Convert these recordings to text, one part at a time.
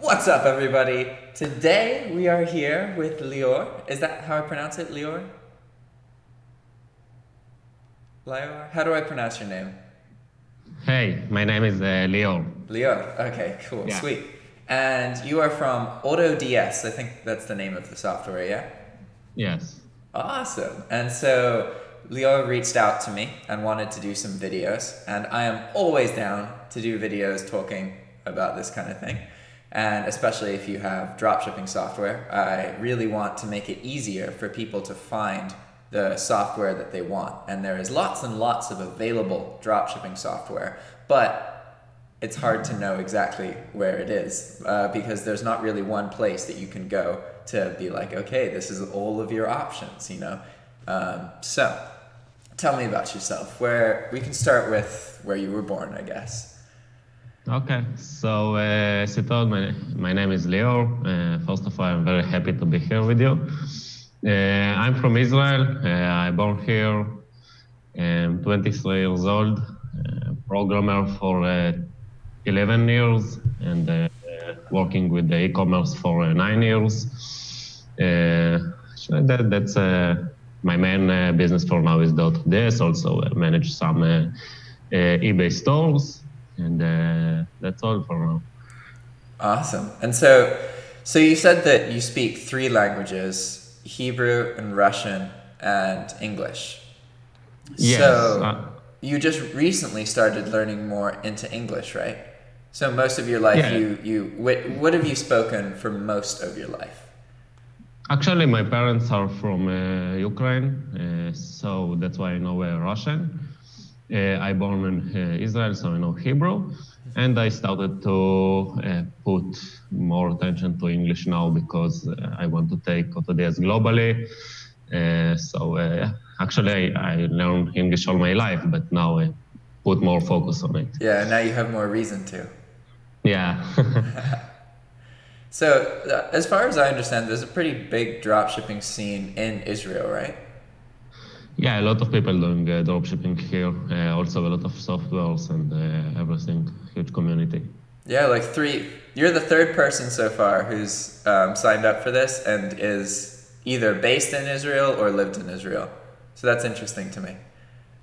What's up, everybody? Today we are here with Lior. Is that how I pronounce it, Lior? Lior? How do I pronounce your name? Hey, my name is Lior. Lior. Okay, cool, Yeah. sweet. And you are from AutoDS. I think that's the name of the software, yeah? Yes. Awesome. And so Lior reached out to me and wanted to do some videos, and I am always down to do videos talking about this kind of thing. And especially if you have dropshipping software, I really want to make it easier for people to find the software that they want. And there is lots and lots of available dropshipping software, but it's hard to know exactly where it is because there's not really one place that you can go to be like, okay, this is all of your options, you know? So tell me about yourself. We can start with where you were born, I guess. Okay. So, as you told, my name is Lior. First of all, I'm very happy to be here with you. I'm from Israel. I born here. I'm 23 years old. Programmer for 11 years and working with the e-commerce for 9 years. That's my main business for now is the AutoDS. Also, I manage some eBay stores. And that's all for now. Awesome. And so you said that you speak 3 languages, Hebrew and Russian and English. Yes. So you just recently started learning more into English, right? So most of your life, yeah. What have you spoken for most of your life? Actually, my parents are from Ukraine, so that's why I know Russian. I born in Israel, so I know Hebrew, and I started to put more attention to English now because I want to take AutoDS globally. Actually, I learned English all my life, but now I put more focus on it. Yeah, now you have more reason to. Yeah. So, as far as I understand, there's a pretty big dropshipping scene in Israel, right? Yeah, a lot of people doing dropshipping here. Also, a lot of softwares and everything. Huge community. Yeah, like 3. You're the 3rd person so far who's signed up for this and is either based in Israel or lived in Israel. So that's interesting to me.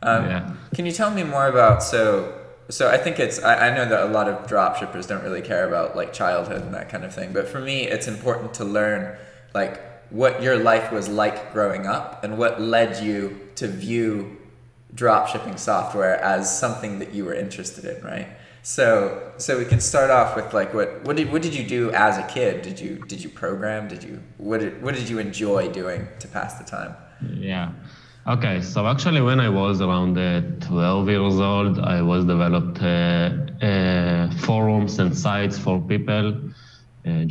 Yeah. Can you tell me more about So I think I know that a lot of dropshippers don't really care about like childhood and that kind of thing, but for me, it's important to learn like what your life was like growing up and what led you to view dropshipping software as something that you were interested in, right? So we can start off with like what did you do as a kid? Did you program? What did you enjoy doing to pass the time? Yeah. Okay. So actually, when I was around 12 years old, I was developed forums and sites for people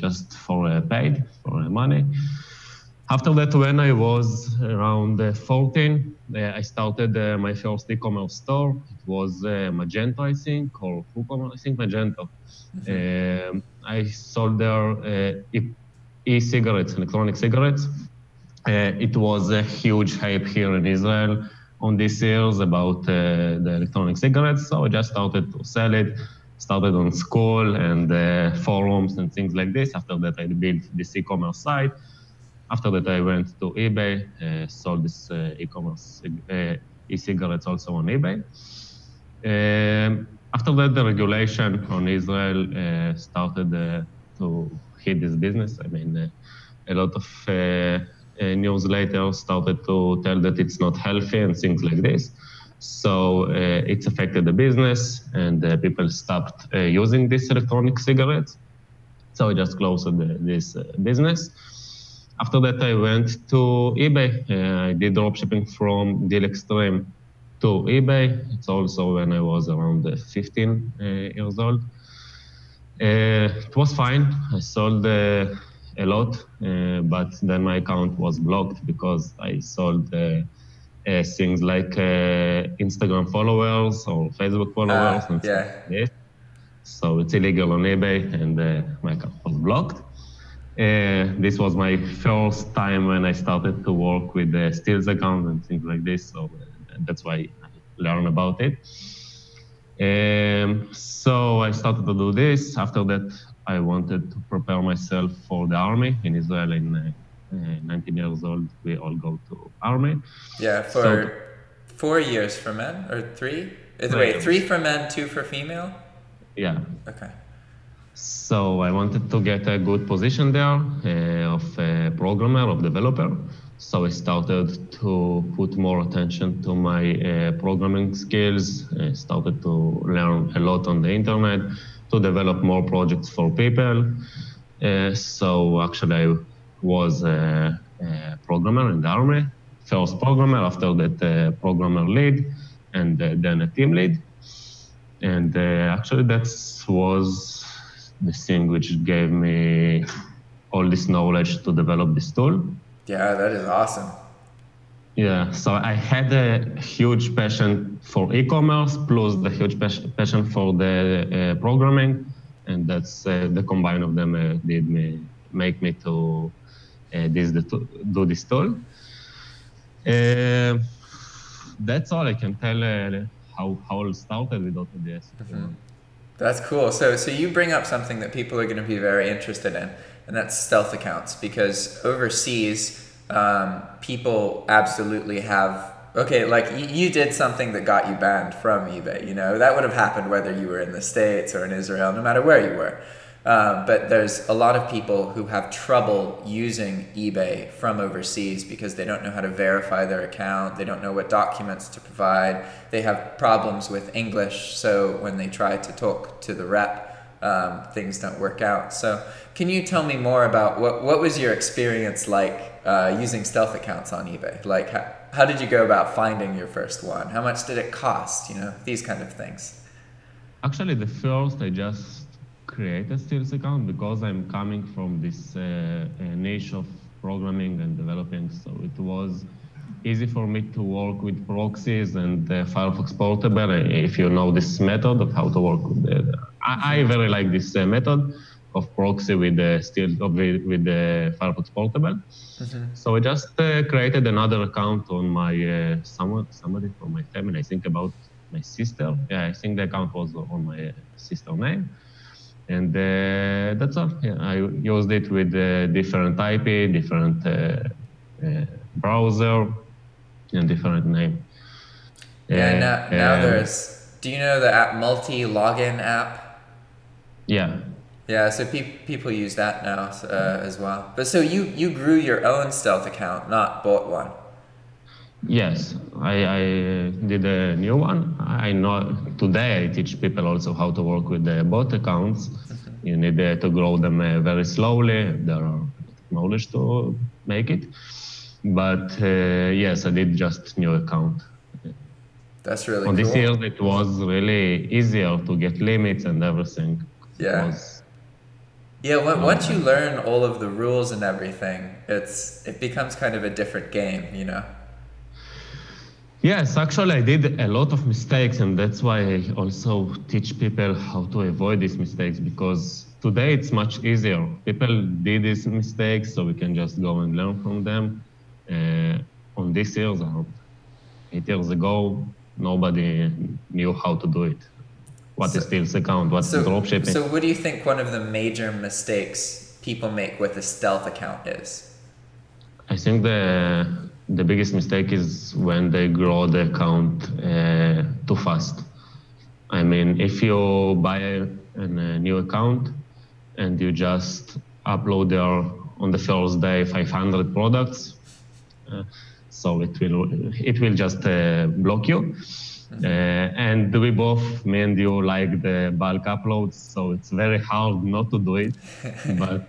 just for paid for money. After that, when I was around 14, I started my first e-commerce store. It was Magento, I think, or WooCommerce, I think Magento. Mm-hmm. I sold there e-cigarettes, electronic cigarettes. It was a huge hype here in Israel on these years about the electronic cigarettes. So I just started to sell it, started on school and forums and things like this. After that, I built this e-commerce site. After that, I went to eBay, sold this e-commerce e-cigarettes also on eBay. After that, the regulation on Israel started to hit this business. I mean, a lot of newsletters started to tell that it's not healthy and things like this. So it's affected the business and people stopped using these electronic cigarettes. So I just closed this business. After that, I went to eBay. I did dropshipping from Deal Extreme to eBay. It's also when I was around 15 years old. It was fine. I sold a lot, but then my account was blocked because I sold things like Instagram followers or Facebook followers and yeah. stuff like this. So it's illegal on eBay, and my account was blocked. This was my first time when I started to work with the Steals account and things like this, so that's why I learned about it. So I started to do this. After that, I wanted to prepare myself for the army in Israel. In 19 years old, we all go to army. Yeah, for 4 years for men, or 3? Wait, 3 for men, 2 for female? Yeah. Okay. So I wanted to get a good position there of a programmer, of developer. So I started to put more attention to my programming skills. I started to learn a lot on the internet, to develop more projects for people. So actually I was a programmer in the army, first programmer, after that programmer lead, and then a team lead. And actually that was the thing which gave me all this knowledge to develop this tool. Yeah, that is awesome. Yeah, so I had a huge passion for e-commerce plus the huge passion for the programming, and that's the combine of them make me to do this tool. That's all I can tell how it started with AutoDS. Mm-hmm. That's cool. So you bring up something that people are going to be very interested in, and that's stealth accounts, because overseas, people absolutely have, okay, like you did something that got you banned from eBay, you know, that would have happened whether you were in the States or in Israel, no matter where you were. But there's a lot of people who have trouble using eBay from overseas because they don't know how to verify their account. They don't know what documents to provide. They have problems with English. So when they try to talk to the rep, things don't work out. So can you tell me more about what was your experience like using stealth accounts on eBay? Like how did you go about finding your first one? How much did it cost? You know, these kind of things. Actually, the first I just create a stealth account because I'm coming from this niche of programming and developing, so it was easy for me to work with proxies and Firefox Portable. If you know this method of how to work with it, I very like this method of proxy with the Firefox Portable. Mm-hmm. So I just created another account on my somebody from my family. I think about my sister. Yeah, I think the account was on my sister name. And that's all. Yeah, I used it with different IP, different browser, and different name. Yeah, now there's, do you know the app multi-login app? Yeah. Yeah, so people use that now as well. But so you grew your own stealth account, not bought one. Yes, I did a new one. I know today I teach people also how to work with the bot accounts. Mm-hmm. You need to grow them very slowly. There are knowledge to make it. But yes, I did just new account. That's really on cool. This year, it was really easier to get limits and everything. Yeah. Once you learn all of the rules and everything, it becomes kind of a different game, you know? Yes, actually I did a lot of mistakes, and that's why I also teach people how to avoid these mistakes, because today it's much easier. People did these mistakes, so we can just go and learn from them. On this years, 8 years ago, nobody knew how to do it. What is stealth account? What's dropshipping? So what do you think one of the major mistakes people make with a stealth account is? I think the biggest mistake is when they grow the account too fast. I mean, if you buy a new account and you just upload there on the first day 500 products, so it will just block you. Mm-hmm. And we both, me and you, like the bulk uploads, so it's very hard not to do it. But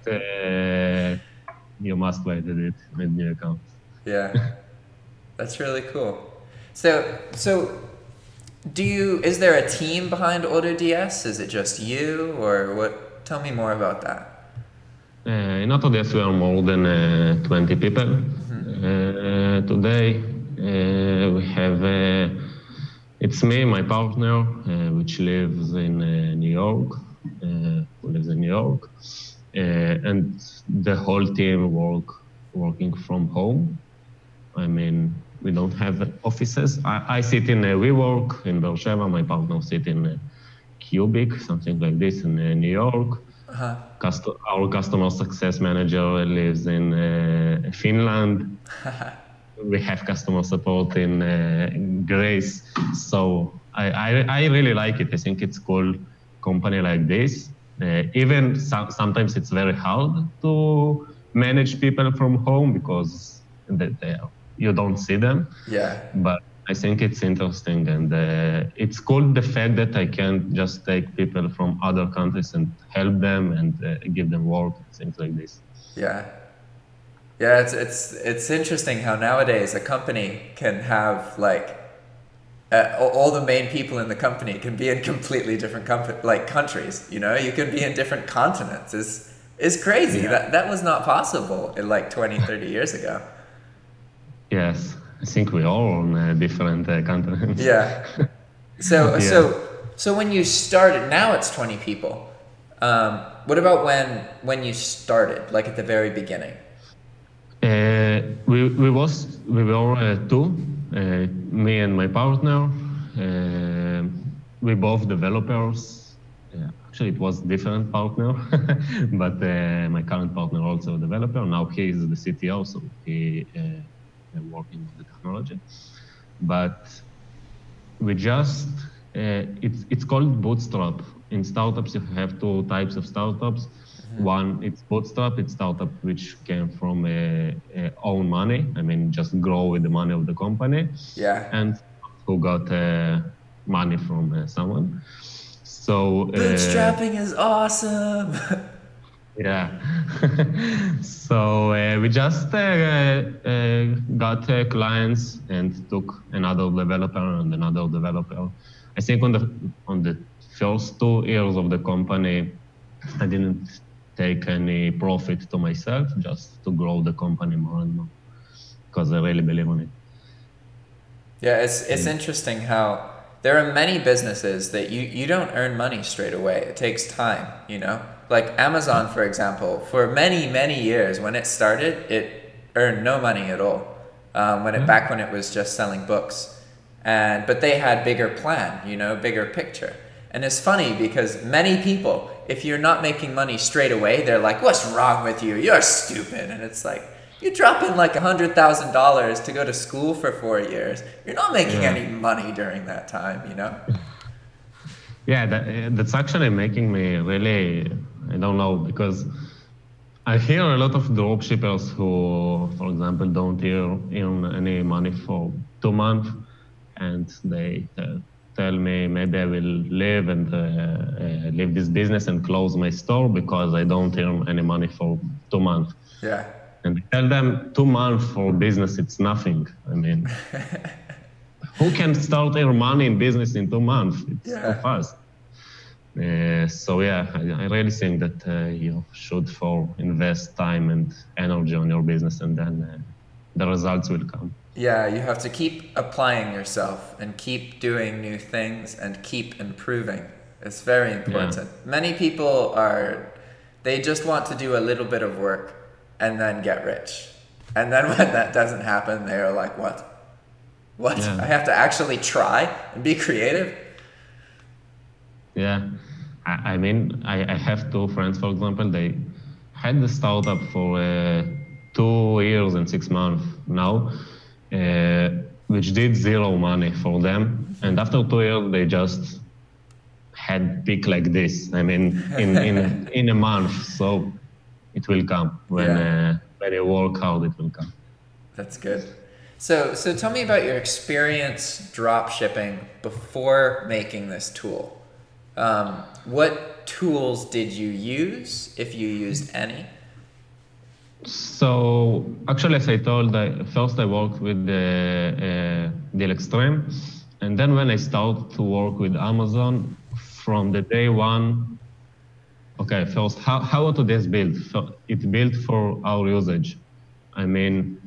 you must wait it with new account. Yeah, that's really cool. So is there a team behind AutoDS? Is it just you, or what? Tell me more about that. In AutoDS, we are more than 20 people. Mm-hmm. Today, we have, it's me, my partner, which lives in New York, and the whole team working from home. I mean, we don't have offices. I sit in WeWork in Beersheba. My partner sits in Cubic, something like this in New York. Our customer success manager lives in Finland. We have customer support in Greece. So I really like it. I think it's cool company like this. Even sometimes it's very hard to manage people from home because you don't see them. Yeah. But I think it's interesting, and it's cool the fact that I can just take people from other countries and help them and give them work, things like this. Yeah. Yeah, it's interesting how nowadays a company can have like all the main people in the company can be in completely different countries. You know, you can be in different continents. Is crazy. Yeah. That was not possible in like 20, 30 years ago. Yes, I think we are on different continents. Yeah. So when you started, now it's 20 people. What about when you started, like at the very beginning? We were two, me and my partner. We both developers. Actually, it was different partner, but my current partner also a developer. Now he is the CTO, so he working with the technology. But we just it's called bootstrap. In startups, you have two types of startups. One, it's bootstrap. It's startup which came from own money. I mean, just grow with the money of the company. Yeah. And who got money from someone. So bootstrapping is awesome. Yeah. So we just got clients and took another developer and another developer. I think on the first 2 years of the company, I didn't take any profit to myself, just to grow the company more and more, because I really believe in it. Yeah, it's interesting how there are many businesses that you don't earn money straight away. It takes time, you know? Like Amazon, for example, for many, many years when it started, it earned no money at all. Back when it was just selling books. But they had bigger plan, you know, bigger picture. And it's funny because many people, if you're not making money straight away, they're like, what's wrong with you? You're stupid. And it's like, you drop in like $100,000 to go to school for 4 years. You're not making any money during that time, you know? Yeah, that's actually making me really, I don't know, because I hear a lot of dropshippers who, for example, don't earn any money for 2 months, and they tell me maybe I will leave and leave this business and close my store because I don't earn any money for 2 months. Yeah. And I tell them 2 months for business, it's nothing. I mean, who can start earn money in business in 2 months? It's so fast. So yeah, I really think that you should invest time and energy on your business, and then the results will come. Yeah, you have to keep applying yourself and keep doing new things and keep improving. It's very important. Yeah. Many people they just want to do a little bit of work and then get rich. And then when that doesn't happen, they're like, what? Yeah. I have to actually try and be creative? Yeah. I mean, I have 2 friends, for example, they had the startup for 2 years and 6 months now, which did 0 money for them. And after 2 years, they just had peak like this. I mean, in a month. So it will come. When you work hard, it will come. That's good. So tell me about your experience drop shipping before making this tool. What tools did you use, if you used any? So actually, as I told, first I worked with Deal Extreme, and then when I started to work with Amazon, from the day one, okay, first, how AutoDS built? It built for our usage. I mean,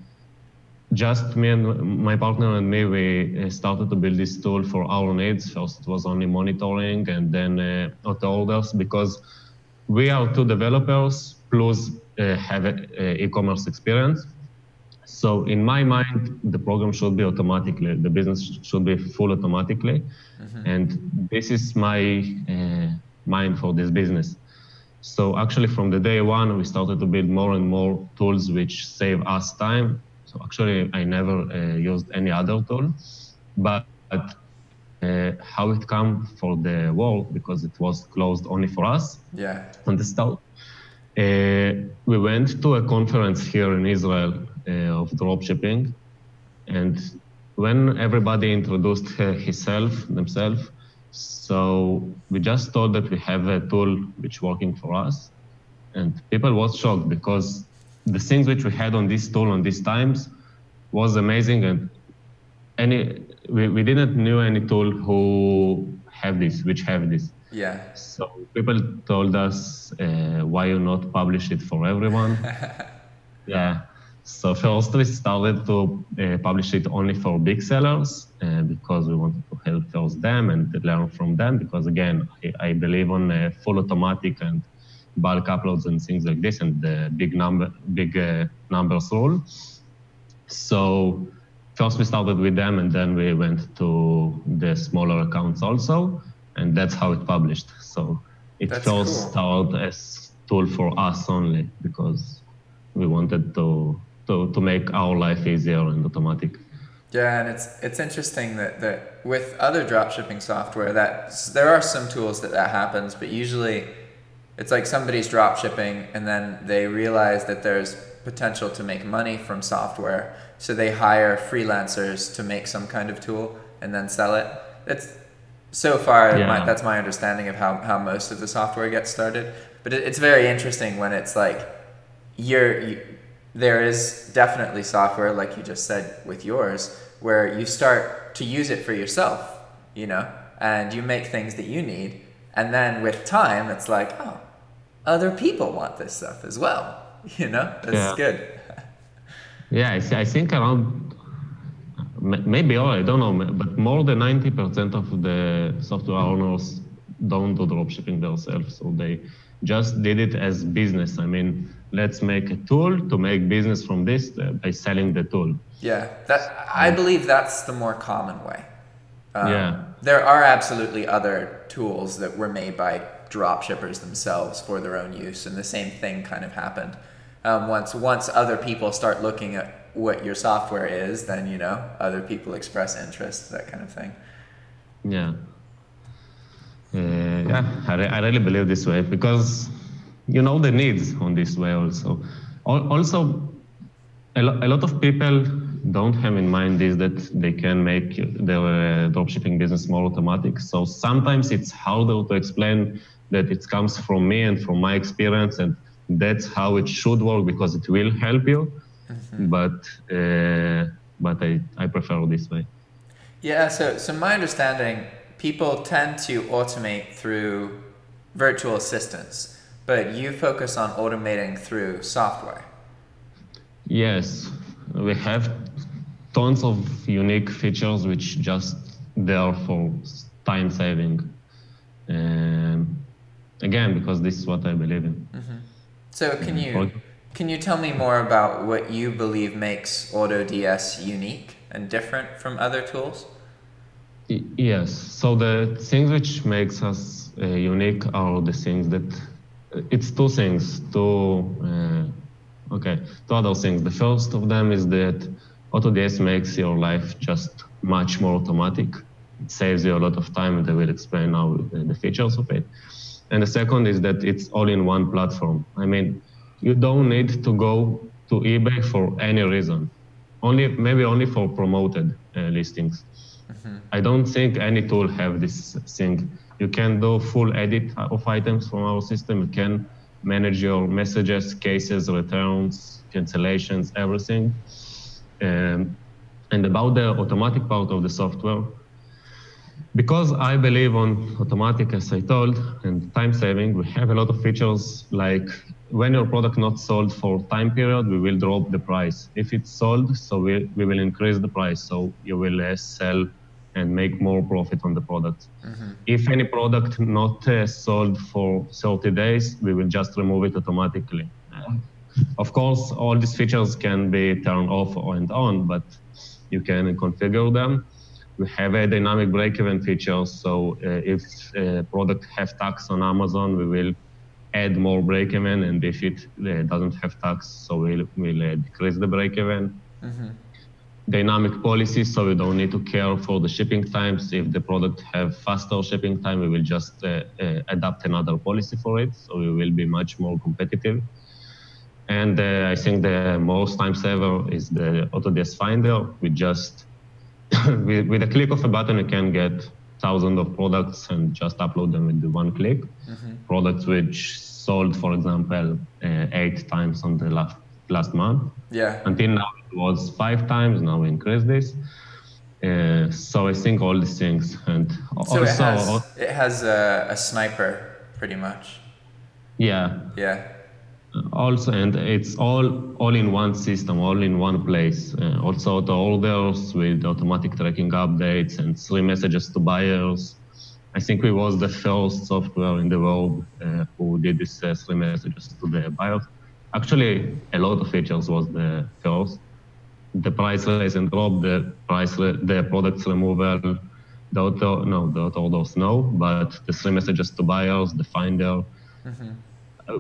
just me and my partner and me, we started to build this tool for our needs. First, it was only monitoring, and then auto orders, because we are 2 developers plus have e-commerce experience. So in my mind, the program should be automatically, the business should be full automatically. And this is my mind for this business. So actually from the day one, we started to build more and more tools which save us time. So actually, I never used any other tool, but how it come for the world, because it was closed only for us on the start. We went to a conference here in Israel of dropshipping, and when everybody introduced themselves, so we just thought that we have a tool which working for us, and people was shocked because the things which we had on this tool on these times was amazing, and we didn't know any tool which have this. Yeah. So people told us, why you not publish it for everyone? Yeah. So first we started to publish it only for big sellers because we wanted to help first them and learn from them. Because again, I believe on full automatic and bulk uploads and things like this, and the big numbers rule. So first we started with them, and then we went to the smaller accounts also, and that's how it published. So it first started as tool for us only because we wanted to make our life easier and automatic. Yeah, and it's interesting that with other dropshipping software, that there are some tools that happens, but usually it's like somebody's dropshipping and then they realize that there's potential to make money from software, so they hire freelancers to make some kind of tool and then sell it. It's so far that's my understanding of how most of the software gets started. But it's very interesting when it's like there is definitely software, like you just said with yours, where you start to use it for yourself, and you make things that you need. And then with time, it's like, oh, other people want this stuff as well. That's good. Yeah, I think around, maybe all, I don't know, but more than 90% of the software owners don't do dropshipping themselves. So they just did it as business. I mean, let's make a tool to make business from this by selling the tool. Yeah, I believe that's the more common way. There are absolutely other tools that were made by dropshippers themselves for their own use, and the same thing kind of happened. Once other people start looking at what your software is, then other people express interest, that kind of thing. Yeah. I really believe this way because the needs on this way also. Also, a lot of people don't have in mind is that they can make their dropshipping business more automatic. So sometimes it's harder to explain that it comes from me and from my experience, and that's how it should work because it will help you. Mm-hmm. But I prefer this way. Yeah. So my understanding, people tend to automate through virtual assistants, but you focus on automating through software. Yes, we have tons of unique features which just there for time saving. Again, because this is what I believe in. Mm-hmm. So can you tell me more about what you believe makes AutoDS unique and different from other tools? Yes. So the things which makes us unique are the things that it's two things. Two other things. The first of them is that AutoDS makes your life just much more automatic. It saves you a lot of time, and I will explain now the features of it. And the second is that it's all in one platform. I mean, you don't need to go to eBay for any reason. Maybe only for promoted listings. Mm-hmm. I don't think any tool have this thing. You can do full edit of items from our system. You can manage your messages, cases, returns, cancellations, everything. And about the automatic part of the software, because I believe on automatic, as I told, and time saving, we have a lot of features like when your product not sold for time period, we will drop the price. If it's sold, so we will increase the price, so you will sell and make more profit on the product. Mm-hmm. If any product not sold for 30 days, we will just remove it automatically. Of course, all these features can be turned off and on, but you can configure them. We have a dynamic break-even feature, so if a product have tax on Amazon, we will add more break-even, and if it doesn't have tax, so we'll decrease the break-even. Dynamic policy, so we don't need to care for the shipping times. If the product have faster shipping time, we will just adapt another policy for it, so we will be much more competitive. And I think the most time saver is the AutoDS Finder. We just, with a click of a button, you can get thousands of products and just upload them with the one click. Products which sold, for example, 8 times on the last month. Yeah. Until now it was 5 times. Now we increase this. So I think all these things, and so also it has a sniper pretty much. Yeah. Yeah. Also, and it's all in one system, all in one place. Also the orders with automatic tracking updates and 3 messages to buyers. I think we was the first software in the world who did this 3 messages to the buyers. Actually, a lot of features was the first. The price raise and drop, the products removal, the auto orders no, but the 3 messages to buyers, the finder.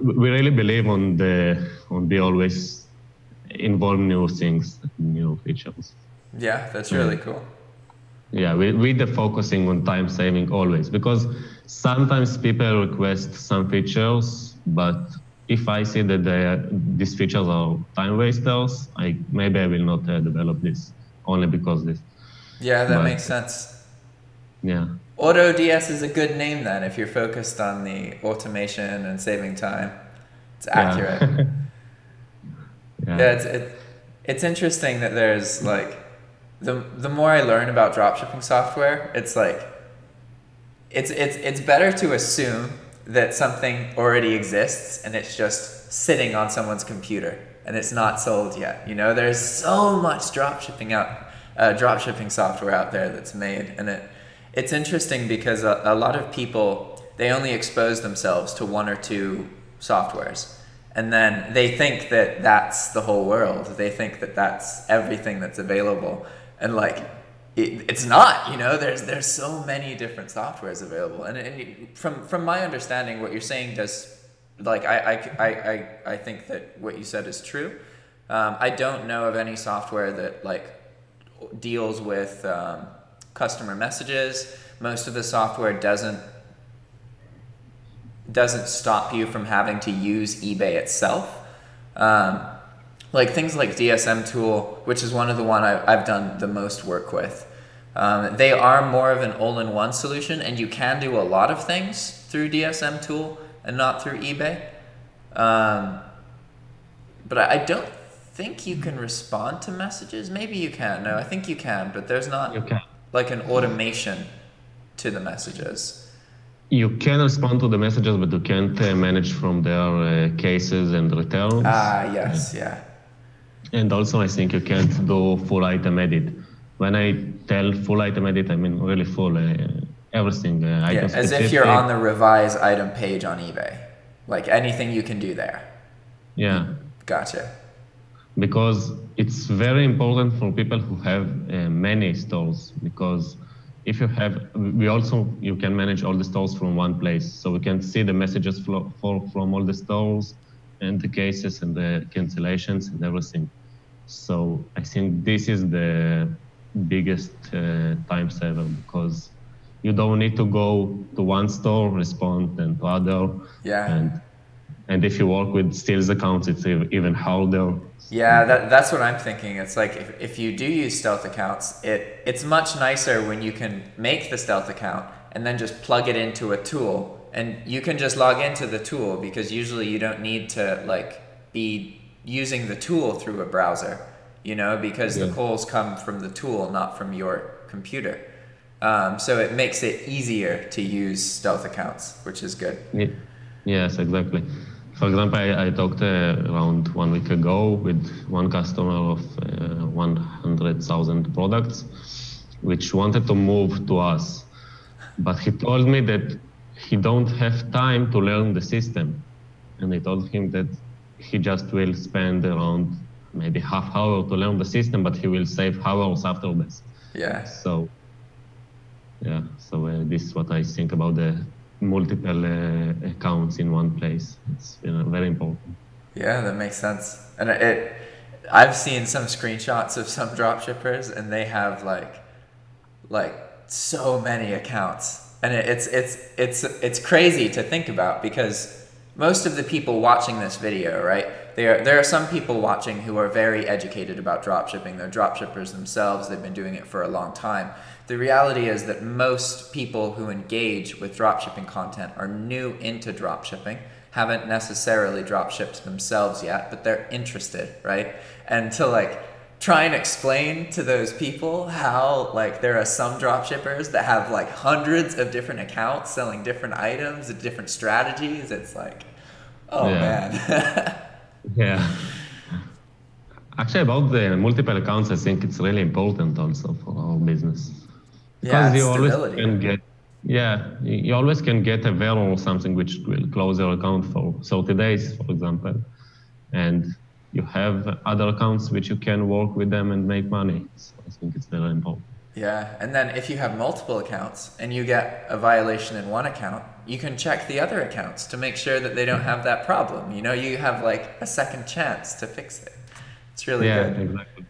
We really believe on be always involve new things, new features. Yeah, that's really cool. Yeah, with the focusing on time saving always, because sometimes people request some features, but if I see that these features are time wasters, maybe I will not develop this only because this. Yeah, that makes sense. Yeah. AutoDS is a good name then if you're focused on the automation and saving time. It's accurate. Yeah, it's interesting that there's like the more I learn about dropshipping software, it's like it's better to assume that something already exists and it's just sitting on someone's computer and it's not sold yet. You know, there's so much dropshipping software out there that's made, and it's interesting because a lot of people, they only expose themselves to 1 or 2 softwares, and then they think that that's the whole world. They think that that's everything that's available, and like it's not. You know, there's so many different softwares available, and from my understanding, what you're saying does, like I think that what you said is true. I don't know of any software that like deals with customer messages. Most of the software doesn't stop you from having to use eBay itself. Like things like DSM Tool, which is one of the one I've done the most work with. They are more of an all-in-one solution, and you can do a lot of things through DSM Tool and not through eBay. But I don't think you can respond to messages. Maybe you can. No, I think you can, but there's not like an automation to the messages. You can respond to the messages, but you can't manage from their cases and returns. Yes, yeah. And also, I think you can't do full item edit. When I tell full item edit, I mean really full, everything. Item as if you're on the revise item page on eBay. Like anything you can do there. Yeah. Gotcha. Because it's very important for people who have many stores, because if you have, you can manage all the stores from one place. So we can see the messages from all the stores and the cases and the cancellations and everything. So I think this is the biggest time saver, because you don't need to go to one store, respond, and to other. Yeah. And if you work with sales accounts, it's even harder. Yeah, that's what I'm thinking. It's like if you do use stealth accounts, it's much nicer when you can make the stealth account and then just plug it into a tool, and you can just log into the tool, because usually you don't need to like be using the tool through a browser, you know, because the calls come from the tool, not from your computer. So it makes it easier to use stealth accounts, which is good. Yes, exactly. For example, I talked around 1 week ago with one customer of 100,000 products, which wanted to move to us. But he told me that he don't have time to learn the system. And I told him that he just will spend around maybe half hour to learn the system, but he will save hours after this. Yeah. So this is what I think about the multiple accounts in one place. It's very important. Yeah, that makes sense. And I've seen some screenshots of some dropshippers, and they have like so many accounts, and it's crazy to think about, because most of the people watching this video, right? There are some people watching who are very educated about dropshipping. They're dropshippers themselves. They've been doing it for a long time. The reality is that most people who engage with dropshipping content are new into dropshipping, haven't necessarily dropshipped themselves yet, but they're interested, right? And to like try and explain to those people how like there are some dropshippers that have like hundreds of different accounts selling different items and different strategies, it's like, oh man. Yeah. Actually, about the multiple accounts, I think it's really important also for our business. Because you always can get, you always can get a error or something which will close your account for 30 days, for example. And you have other accounts which you can work with them and make money. So I think it's very important. Yeah, and then if you have multiple accounts and you get a violation in one account, you can check the other accounts to make sure that they don't have that problem. You know, you have like a second chance to fix it. It's really good. Yeah, exactly.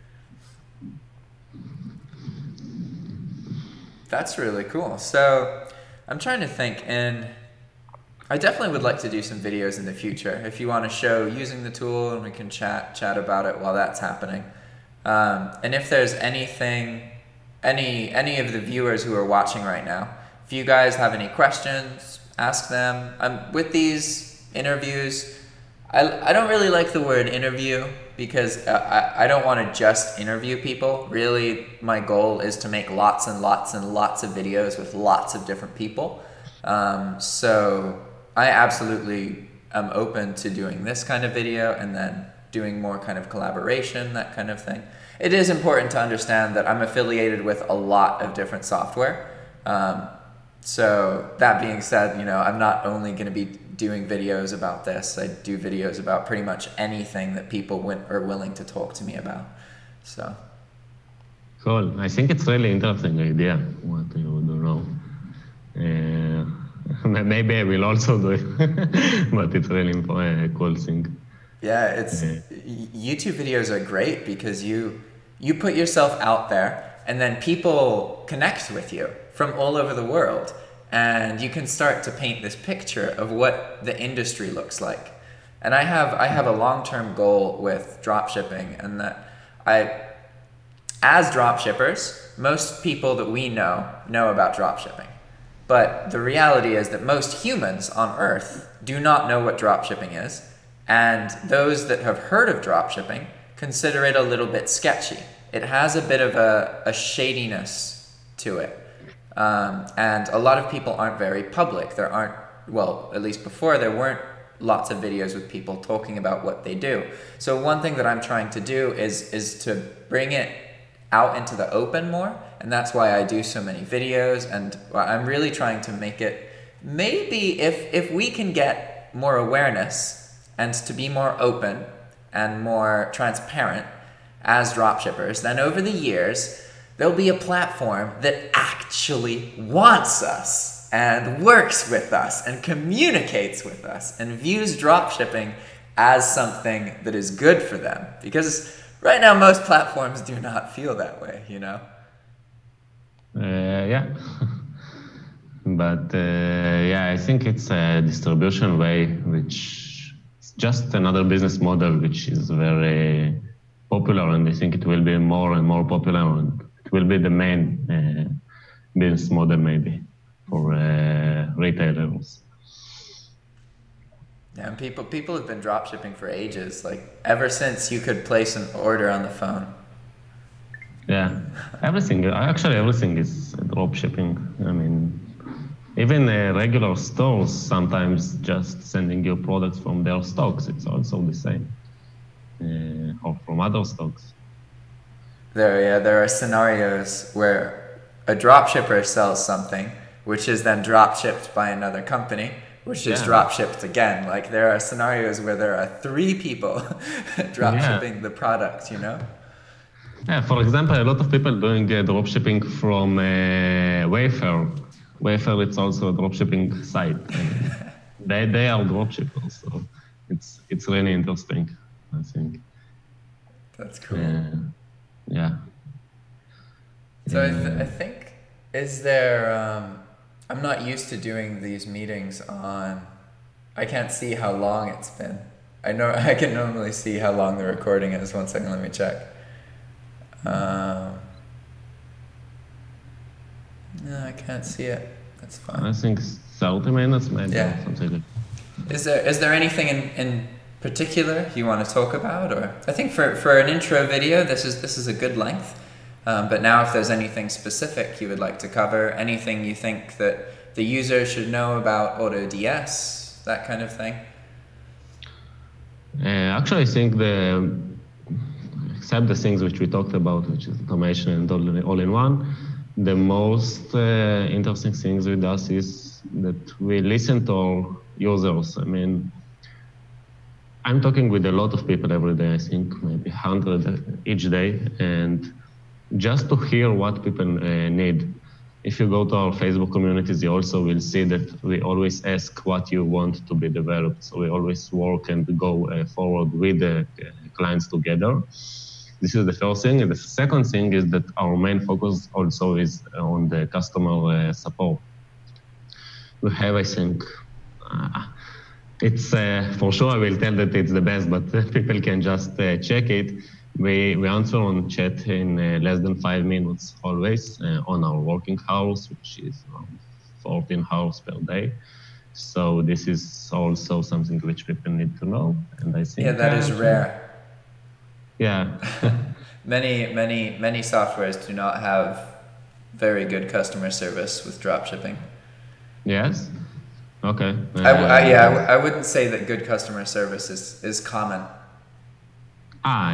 That's really cool. So I'm trying to think, and I definitely would like to do some videos in the future. If you want to show using the tool, and we can chat about it while that's happening. And if there's anything, any of the viewers who are watching right now, if you guys have any questions, ask them. With these interviews, I don't really like the word interview, because I don't want to just interview people. Really, my goal is to make lots and lots and lots of videos with lots of different people. So I absolutely am open to doing this kind of video and then doing more kind of collaboration, that kind of thing. It is important to understand that I'm affiliated with a lot of different software. So that being said, you know, I'm not only going to be doing videos about this. I do videos about pretty much anything that people are willing to talk to me about. So. Cool. I think it's really interesting idea what you do now. Maybe I will also do it, but it's really a cool thing. Yeah, YouTube videos are great because you put yourself out there, and then people connect with you from all over the world, and you can start to paint this picture of what the industry looks like. And I have a long-term goal with dropshipping, and that as dropshippers, most people that we know about dropshipping. But the reality is that most humans on Earth do not know what dropshipping is, and those that have heard of dropshipping consider it a little bit sketchy. It has a bit of a shadiness to it. And a lot of people aren't very public. There aren't, well, at least before, there weren't lots of videos with people talking about what they do. So one thing that I'm trying to do is to bring it out into the open more, and that's why I do so many videos, and I'm really trying to make it, maybe if we can get more awareness and to be more open and more transparent as dropshippers, then over the years, there'll be a platform that actually wants us and works with us and communicates with us and views dropshipping as something that is good for them. Because right now, most platforms do not feel that way, you know? Yeah. But yeah, I think it's a distribution way, which is just another business model, which is very popular, and I think it will be more and more popular, and it will be the main business model maybe for retailers. Yeah, and people have been dropshipping for ages, like ever since you could place an order on the phone. Yeah, everything is dropshipping. I mean, even regular stores sometimes just sending you products from their stocks. It's also the same, or from other stocks. There are scenarios where a dropshipper sells something, which is then dropshipped by another company, which is dropshipped again. Like there are scenarios where there are 3 people dropshipping the product, you know? Yeah, for example, a lot of people doing dropshipping from Wayfair Wayfair, it's also a dropshipping site. And they are dropshippers, so it's really interesting, I think. That's cool. Yeah. So I think, is there, I'm not used to doing these meetings on, I can't see how long it's been. I know I can normally see how long the recording is. One second, let me check. No, I can't see it. That's fine. I think 30 minutes maybe, or something like that. Is there anything in particular you want to talk about? Or I think for an intro video, this is a good length. But now if there's anything specific you would like to cover, anything you think that the user should know about AutoDS, that kind of thing? Actually, I think except the things which we talked about, which is automation and all-in-one, the most interesting things with us is that we listen to our users. I mean, I'm talking with a lot of people every day, I think maybe 100 each day, and just to hear what people need. If you go to our Facebook communities, you also will see that we always ask what you want to be developed. So we always work and go forward with the clients together. This is the first thing. And the second thing is that our main focus also is on the customer support. We have, I think, it's for sure I will tell that it's the best, but people can just check it. We answer on chat in less than 5 minutes always on our working hours, which is around 14 hours per day. So this is also something which people need to know. And I think that is rare. Yeah. many softwares do not have very good customer service with dropshipping. Yes. Okay. I wouldn't say that good customer service is common.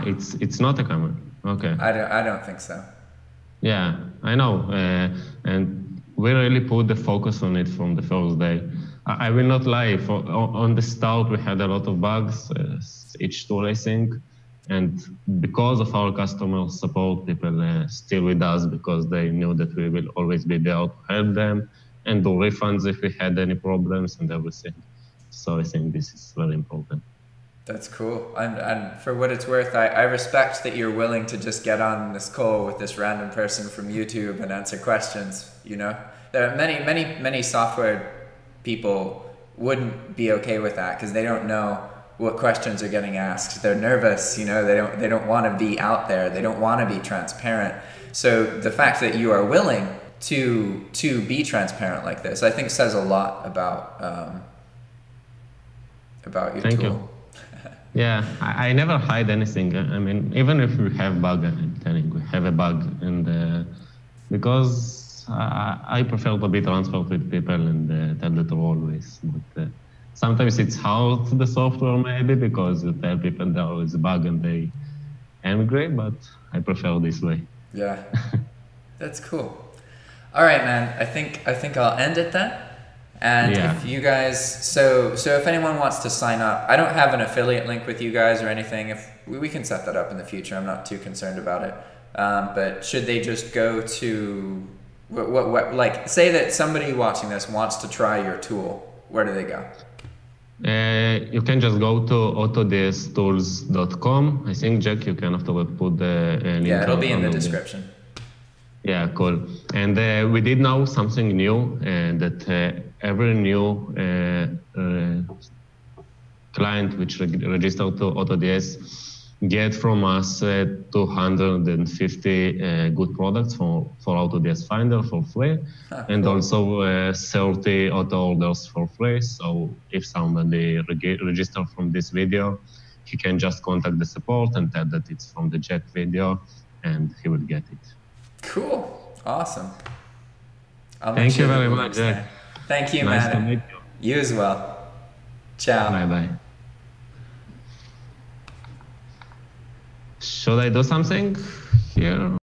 It's not a common. Okay. I don't think so. Yeah, I know, and we really put the focus on it from the first day. I will not lie. On the start, we had a lot of bugs, each tool, I think, and because of our customer support, people still with us because they knew that we will always be there to help them and do refunds if we had any problems and everything. So I think this is very important. That's cool. And for what it's worth, I respect that you're willing to just get on this call with this random person from YouTube and answer questions. You know, there are many software people wouldn't be okay with that because they don't know what questions are getting asked. They're nervous. You know, they don't want to be out there. They don't want to be transparent. So the fact that you are willing to be transparent like this, I think says a lot about your Thank tool. You. Yeah, I never hide anything. I mean, even if we have bug, I'm telling we have a bug, and because I prefer to be transparent with people and tell the truth always. But sometimes it's hard to the software maybe because you tell people there is a bug and they angry, but I prefer this way. Yeah, that's cool. All right, man. I think I'll end it then. And if you guys, so if anyone wants to sign up, I don't have an affiliate link with you guys or anything. If we can set that up in the future, I'm not too concerned about it. But should they just go to what like say that somebody watching this wants to try your tool, where do they go? You can just go to autodstools.com. I think, Jack, you can afterward put the link. Yeah, it'll be in the description. Yeah, cool. And we did know something new, that every new client which registered to AutoDS get from us 250 good products for AutoDS Finder for free, and cool. also 30 auto orders for free. So if somebody register from this video, he can just contact the support and tell that it's from the Jack video, and he will get it. Cool. Awesome. Thank you very much, Jack. Thank you, nice man. To meet you. You as well. Ciao. Bye-bye. Should I do something here?